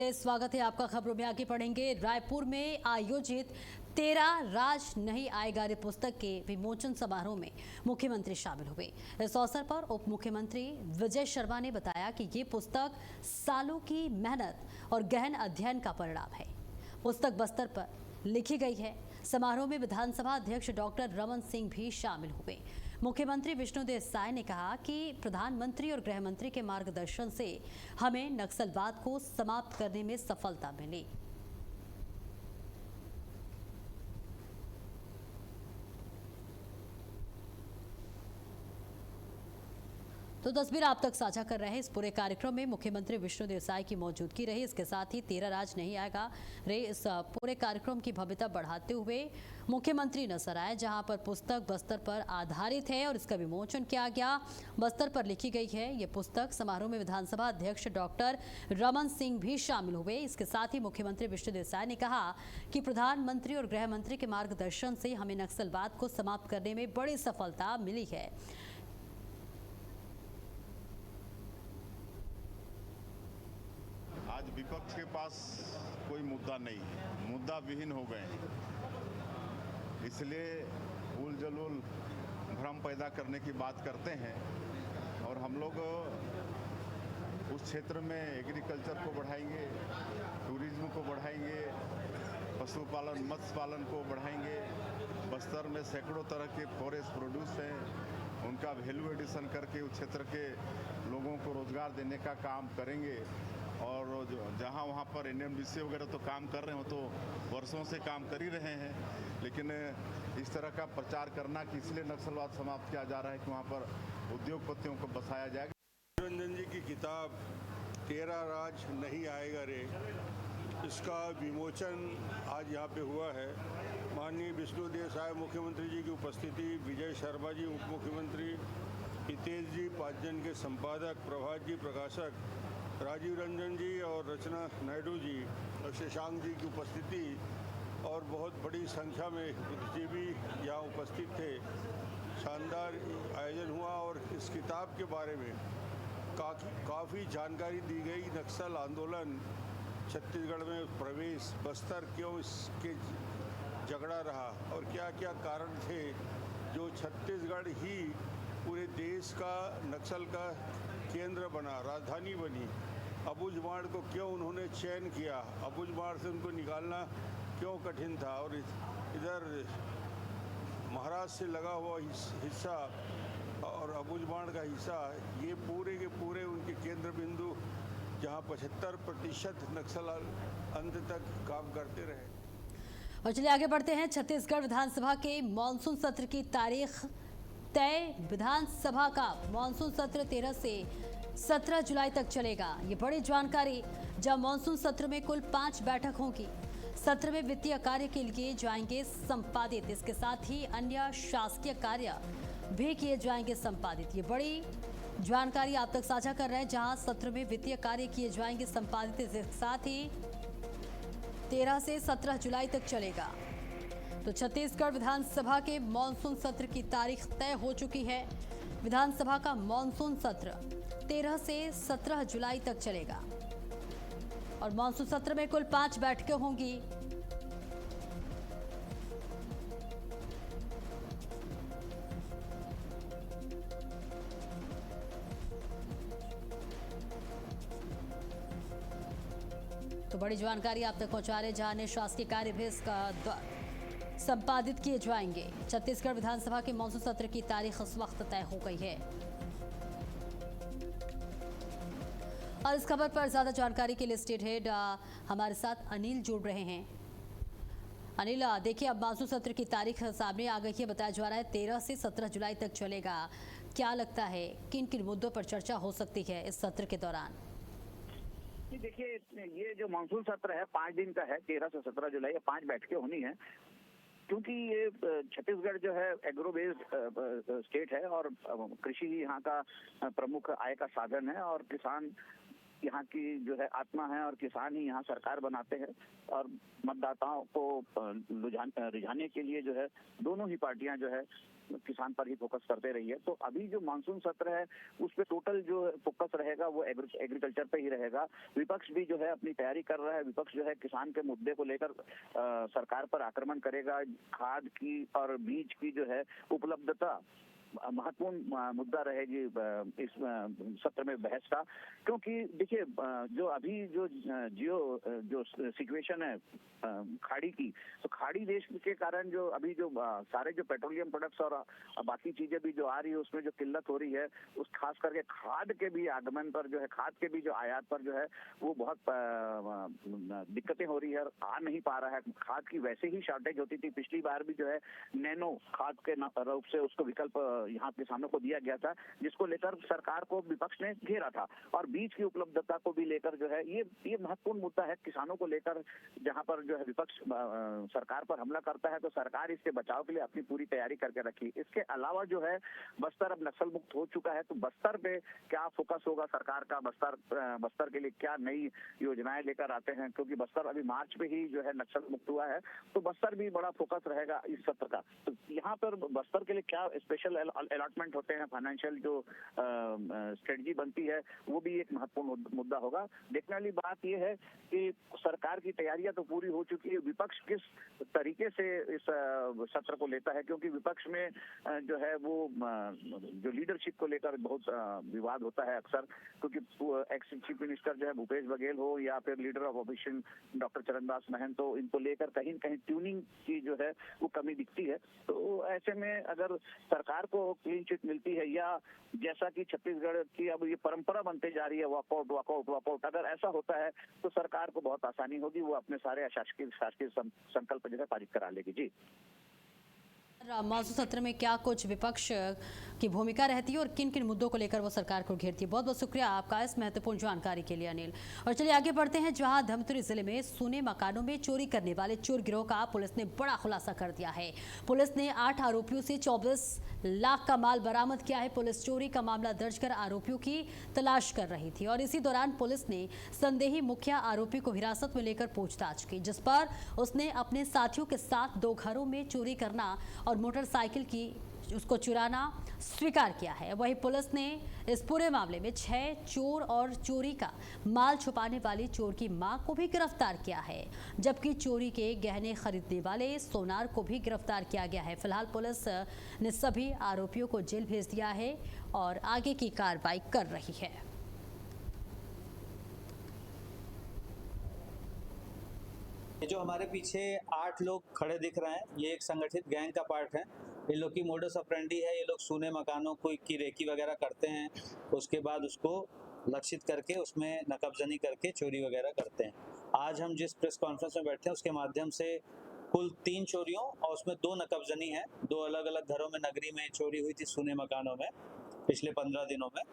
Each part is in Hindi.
स्वागत है आपका। खबरों में आगे पढ़ेंगे। रायपुर में आयोजित तेरा राज नहीं आएगा रे पुस्तक के विमोचन समारोह में मुख्यमंत्री शामिल हुए। इस अवसर पर उप मुख्यमंत्री विजय शर्मा ने बताया कि ये पुस्तक सालों की मेहनत और गहन अध्ययन का परिणाम है। पुस्तक बस्तर पर लिखी गई है। समारोह में विधानसभा अध्यक्ष डॉक्टर रमन सिंह भी शामिल हुए। मुख्यमंत्री विष्णुदेव साय ने कहा कि प्रधानमंत्री और गृह मंत्री के मार्गदर्शन से हमें नक्सलवाद को समाप्त करने में सफलता मिली। तो तस्वीर आप तक साझा कर रहे हैं। इस पूरे कार्यक्रम में मुख्यमंत्री विष्णुदेव साय की मौजूदगी रही। इसके साथ ही तेरा राज नहीं आएगा रे इस पूरे कार्यक्रम की भव्यता बढ़ाते हुए मुख्यमंत्री नजर आए, जहां पर पुस्तक बस्तर पर आधारित है और इसका विमोचन किया गया। बस्तर पर लिखी गई है ये पुस्तक। समारोह में विधानसभा अध्यक्ष डॉक्टर रमन सिंह भी शामिल हुए। इसके साथ ही मुख्यमंत्री विष्णुदेव साय ने कहा कि प्रधानमंत्री और गृह मंत्री के मार्गदर्शन से हमें नक्सलवाद को समाप्त करने में बड़ी सफलता मिली है। आज विपक्ष के पास कोई मुद्दा नहीं है, मुद्दा विहीन हो गए हैं, इसलिए उल जलूल भ्रम पैदा करने की बात करते हैं। और हम लोग उस क्षेत्र में एग्रीकल्चर को बढ़ाएंगे, टूरिज्म को बढ़ाएंगे, पशुपालन मत्स्य पालन को बढ़ाएंगे। बस्तर में सैकड़ों तरह के फॉरेस्ट प्रोड्यूस हैं, उनका वैल्यू एडिशन करके उस क्षेत्र के लोगों को रोजगार देने का काम करेंगे। और जहाँ वहाँ पर एनएमडीसी वगैरह तो काम कर रहे हो, तो वर्षों से काम कर ही रहे हैं, लेकिन इस तरह का प्रचार करना कि इसलिए नक्सलवाद समाप्त किया जा रहा है कि वहाँ पर उद्योगपतियों को बसाया जाएगा। रंजन जी की किताब तेरा राज नहीं आएगा रे, इसका विमोचन आज यहाँ पे हुआ है। माननीय विष्णुदेव साय मुख्यमंत्री जी की उपस्थिति, विजय शर्मा जी उप मुख्यमंत्री, हितेश जी पाँचजन के संपादक, प्रभात जी प्रकाशक, राजीव रंजन जी और रचना नायडू जी और शशांक जी की उपस्थिति और बहुत बड़ी संख्या में बुद्धिजीवी यहाँ उपस्थित थे। शानदार आयोजन हुआ और इस किताब के बारे में काफ़ी जानकारी दी गई। नक्सल आंदोलन, छत्तीसगढ़ में प्रवेश, बस्तर क्यों इसके झगड़ा रहा और क्या क्या कारण थे जो छत्तीसगढ़ ही पूरे देश का नक्सल का केंद्र बना, राजधानी बनी। अबुझमाड़ को क्यों उन्होंने चयन किया, अबुझमाड़ से उनको निकालना क्यों कठिन था। और इधर महाराष्ट्र से लगा हुआ हिस्सा और अबुझमाड़ का हिस्सा, ये पूरे के पूरे उनके केंद्र बिंदु, जहां 75% नक्सल अंत तक काम करते रहे। और चलिए आगे बढ़ते हैं। छत्तीसगढ़ विधानसभा के मानसून सत्र की तारीख तय। विधानसभा का मानसून सत्र 13 से 17 जुलाई तक चलेगा। ये बड़ी जानकारी। जब मानसून सत्र में कुल 5 बैठक होंगी। सत्र में वित्तीय कार्य के लिए जाएंगे संपादित। इसके साथ ही अन्य शासकीय कार्य भी किए जाएंगे संपादित। ये बड़ी जानकारी आप तक साझा कर रहे हैं, जहां सत्र में वित्तीय कार्य किए जाएंगे संपादित। इसके साथ ही 13 से 17 जुलाई तक चलेगा। तो छत्तीसगढ़ विधानसभा के मानसून सत्र की तारीख तय हो चुकी है। विधानसभा का मानसून सत्र 13 से 17 जुलाई तक चलेगा और मानसून सत्र में कुल 5 बैठकें होंगी। तो बड़ी जानकारी आप तक पहुंचा रहे, जहां शासकीय कार्य भी इसका संपादित किए जाएंगे। छत्तीसगढ़ विधानसभा के मानसून सत्र की तारीख इस वक्त तय हो गई है। और इस खबर पर ज्यादा जानकारी के लिए स्टेट हेड हमारे साथ अनिल जुड़ रहे हैं। अनिल, देखिए अब मानसून सत्र की तारीख सामने आ गई है। बताया जा रहा है 13 से 17 जुलाई तक चलेगा। क्या लगता है किन किन मुद्दों पर चर्चा हो सकती है इस सत्र के दौरान? देखिए, ये जो मानसून सत्र है 5 दिन का है, 13 से 17 जुलाई, 5 बैठकें होनी है। क्योंकि ये छत्तीसगढ़ जो है एग्रो बेस्ड स्टेट है और कृषि ही यहाँ का प्रमुख आय का साधन है और किसान यहाँ की जो है आत्मा है और किसान ही यहाँ सरकार बनाते हैं और मतदाताओं को रिझाने के लिए जो है दोनों ही पार्टियां जो है किसान पर ही फोकस करते रही है। तो अभी जो मानसून सत्र है उस पे टोटल जो फोकस रहेगा वो एग्रीकल्चर पे ही रहेगा। विपक्ष भी जो है अपनी तैयारी कर रहा है। विपक्ष जो है किसान के मुद्दे को लेकर सरकार पर आक्रमण करेगा। खाद की और बीज की जो है उपलब्धता महत्वपूर्ण मुद्दा रहेगी इस सत्र में बहस का, क्योंकि देखिए जो अभी जो सिचुएशन है खाड़ी की, तो खाड़ी देश के कारण जो अभी जो सारे जो पेट्रोलियम प्रोडक्ट्स और बाकी चीजें भी जो आ रही है उसमें जो किल्लत हो रही है, उस खास करके खाद के भी आगमन पर जो है, खाद के भी जो आयात पर जो है वो बहुत दिक्कतें हो रही है और आ नहीं पा रहा है। खाद की वैसे ही शॉर्टेज होती थी, पिछली बार भी जो है नैनो खाद के रूप से उसको विकल्प यहाँ किसानों को दिया गया था, जिसको लेकर सरकार को विपक्ष ने घेरा था। और बीज की उपलब्धता को भी लेकर जो है ये महत्वपूर्ण मुद्दा है किसानों को लेकर, जहाँ पर जो है विपक्ष सरकार पर हमला करता है तो सरकार इससे बचाव के लिए अपनी पूरी तैयारी करके रखी। इसके अलावा जो है बस्तर अब नक्सल मुक्त हो चुका है, तो बस्तर पे क्या फोकस होगा सरकार का, बस्तर के लिए क्या नई योजनाएं लेकर आते हैं, क्योंकि बस्तर अभी मार्च में ही जो है नक्सल मुक्त हुआ है, तो बस्तर भी बड़ा फोकस रहेगा इस सत्र का। तो यहाँ पर बस्तर के लिए क्या स्पेशल अलॉटमेंट होते हैं, फाइनेंशियल जो स्ट्रेटजी बनती है, वो भी एक महत्वपूर्ण मुद्दा होगा। देखने वाली बात यह है कि सरकार की तैयारियां तो पूरी हो चुकी है, विपक्ष किस तरीके से इस सत्र को लेता है, क्योंकि विपक्ष में जो है वो जो लीडरशिप को लेकर बहुत विवाद होता है अक्सर, क्योंकि एक्स चीफ मिनिस्टर जो है भूपेश बघेल हो या फिर leader of opposition doctor Charandas Mahant, तो इनको लेकर कहीं न कहीं ट्यूनिंग की जो है वो कमी दिखती है। तो ऐसे में अगर सरकार को क्लीन चिट मिलती है या जैसा कि छत्तीसगढ़ की अब ये परंपरा बनते जा रही है वॉकआउट, अगर ऐसा होता है तो सरकार को बहुत आसानी होगी, वो अपने सारे शासकीय संकल्प जो है पारित करा लेगी। जी, मानसून सत्र में क्या कुछ विपक्ष की भूमिका रहती है और किन किन मुद्दों को लेकर वो सरकार को घेरती है। बहुत बहुत शुक्रिया आपका इस महत्वपूर्ण जानकारी के लिए अनिल। और चलिए आगे बढ़ते हैं, जहां धमतरी जिले में सूने मकानों में चोरी करने वाले चोर गिरोह का पुलिस ने बड़ा खुलासा कर दिया है। पुलिस ने 8 आरोपियों से 24 लाख का माल बरामद किया है। पुलिस चोरी का मामला दर्ज कर आरोपियों की तलाश कर रही थी और इसी दौरान पुलिस ने संदेही मुखिया आरोपी को हिरासत में लेकर पूछताछ की, जिस पर उसने अपने साथियों के साथ 2 घरों में चोरी करना और मोटरसाइकिल की उसको चुराना स्वीकार किया है। वहीं पुलिस ने इस पूरे मामले में 6 चोर और चोरी का माल छुपाने वाली चोर की मां को भी गिरफ्तार किया है, जबकि चोरी के गहने खरीदने वाले सोनार को भी गिरफ्तार किया गया है। फिलहाल पुलिस ने सभी आरोपियों को जेल भेज दिया है और आगे की कार्रवाई कर रही है। ये जो हमारे पीछे 8 लोग खड़े दिख रहे हैं, ये एक संगठित गैंग का पार्ट है। इन लोग की मोडस ऑपरेंडी है, ये लोग सूने मकानों की रेकी वगैरह करते हैं, उसके बाद उसको लक्षित करके उसमें नकबजनी करके चोरी वगैरह करते हैं। आज हम जिस प्रेस कॉन्फ्रेंस में बैठे हैं उसके माध्यम से कुल 3 चोरियों और उसमें 2 नकबजनी हैं। 2 अलग अलग घरों में नगरी में चोरी हुई थी सूने मकानों में पिछले 15 दिनों में।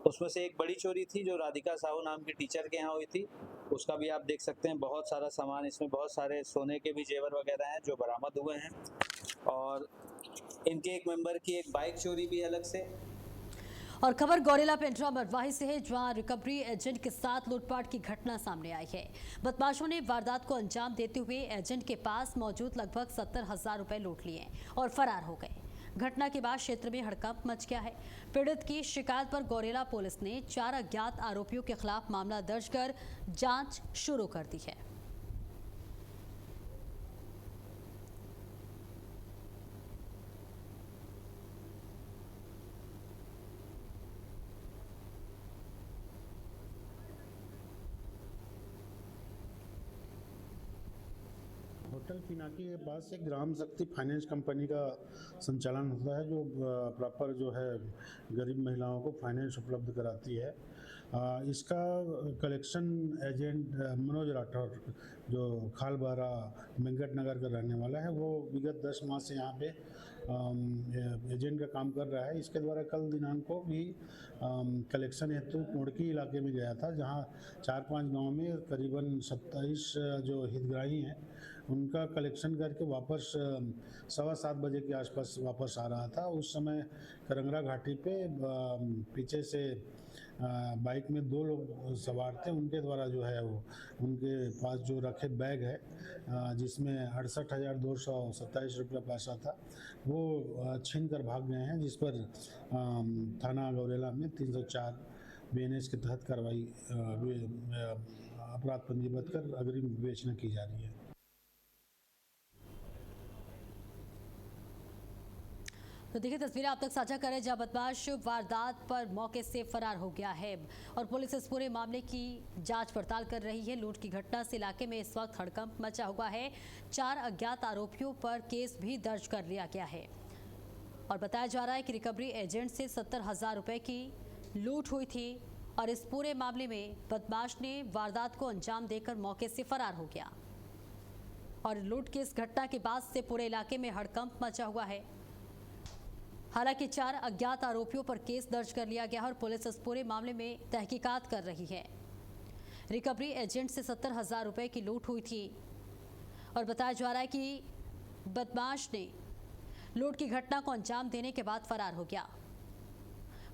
उसमें से एक बड़ी चोरी थी जो राधिका साहू नाम की टीचर के यहाँ हुई थी, उसका भी आप देख सकते हैं। बहुत सारा सामान, इसमें बहुत सारे सोने के भी जेवर वगैरह हैं जो बरामद हुए हैं। और इनके एक मेंबर की एक बाइक चोरी भी अलग से। और खबर गौरेला पेंड्रा मरवाही से है, जहां रिकवरी एजेंट के साथ लूटपाट की घटना सामने आई है। बदमाशों ने वारदात को अंजाम देते हुए एजेंट के पास मौजूद लगभग 70,000 रुपए लूट लिए और फरार हो गए। घटना के बाद क्षेत्र में हड़कंप मच गया है। पीड़ित की शिकायत पर गौरेला पुलिस ने 4 अज्ञात आरोपियों के खिलाफ मामला दर्ज कर जांच शुरू कर दी है। होटल पिनाकी के पास से ग्राम शक्ति फाइनेंस कंपनी का संचालन होता है, जो प्रॉपर जो है गरीब महिलाओं को फाइनेंस उपलब्ध कराती है। इसका कलेक्शन एजेंट मनोज राठौर, जो खालबारा वेंकट नगर का रहने वाला है, वो विगत 10 माह से यहाँ पे एजेंट का काम कर रहा है। इसके द्वारा कल दिनांक को भी कलेक्शन हेतु मुड़की इलाके में गया था, जहाँ 4-5 गाँव में करीबन 27 जो हितग्राही हैं उनका कलेक्शन करके वापस 7:15 बजे के आसपास वापस आ रहा था। उस समय करंगरा घाटी पे पीछे से बाइक में 2 लोग सवार थे, उनके द्वारा जो है वो उनके पास जो रखे बैग है जिसमें 68,227 रुपया पैसा था, वो छीन कर भाग गए हैं, जिस पर थाना गौरेला में 304 BNS के तहत कार्रवाई अपराध पंजीबद्ध कर अग्रिम विवेचना की जा रही है। तो देखिए तस्वीरें आप तक साझा करें जहां बदमाश वारदात पर मौके से फरार हो गया है और पुलिस इस पूरे मामले की जांच पड़ताल कर रही है। लूट की घटना से इलाके में इस वक्त हड़कंप मचा हुआ है। 4 अज्ञात आरोपियों पर केस भी दर्ज कर लिया गया है और बताया जा रहा है कि रिकवरी एजेंट से 70,000 रुपए की लूट हुई थी और इस पूरे मामले में बदमाश ने वारदात को अंजाम देकर मौके से फरार हो गया और लूट की इस घटना के बाद से पूरे इलाके में हड़कंप मचा हुआ है। हालांकि 4 अज्ञात आरोपियों पर केस दर्ज कर लिया गया है और पुलिस इस पूरे मामले में तहकीकात कर रही है। रिकवरी एजेंट से 70,000 रुपए की लूट हुई थी और बताया जा रहा है कि बदमाश ने लूट की घटना को अंजाम देने के बाद फरार हो गया।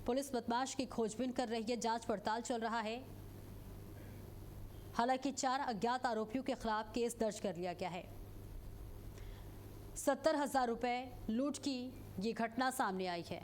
पुलिस बदमाश की खोजबीन कर रही है, जांच पड़ताल चल रहा है। हालांकि 4 अज्ञात आरोपियों के खिलाफ केस दर्ज कर लिया गया है। 70,000 रुपए लूट की ये घटना सामने आई है।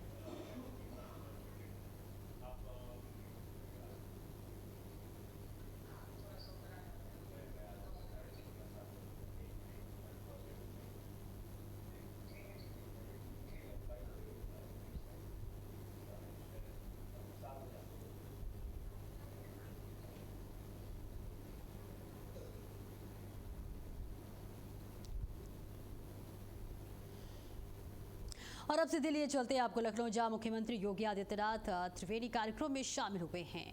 और अब सीधे लिए चलते हैं आपको लखनऊ, जहां मुख्यमंत्री योगी आदित्यनाथ त्रिवेणी कार्यक्रम में शामिल हुए हैं।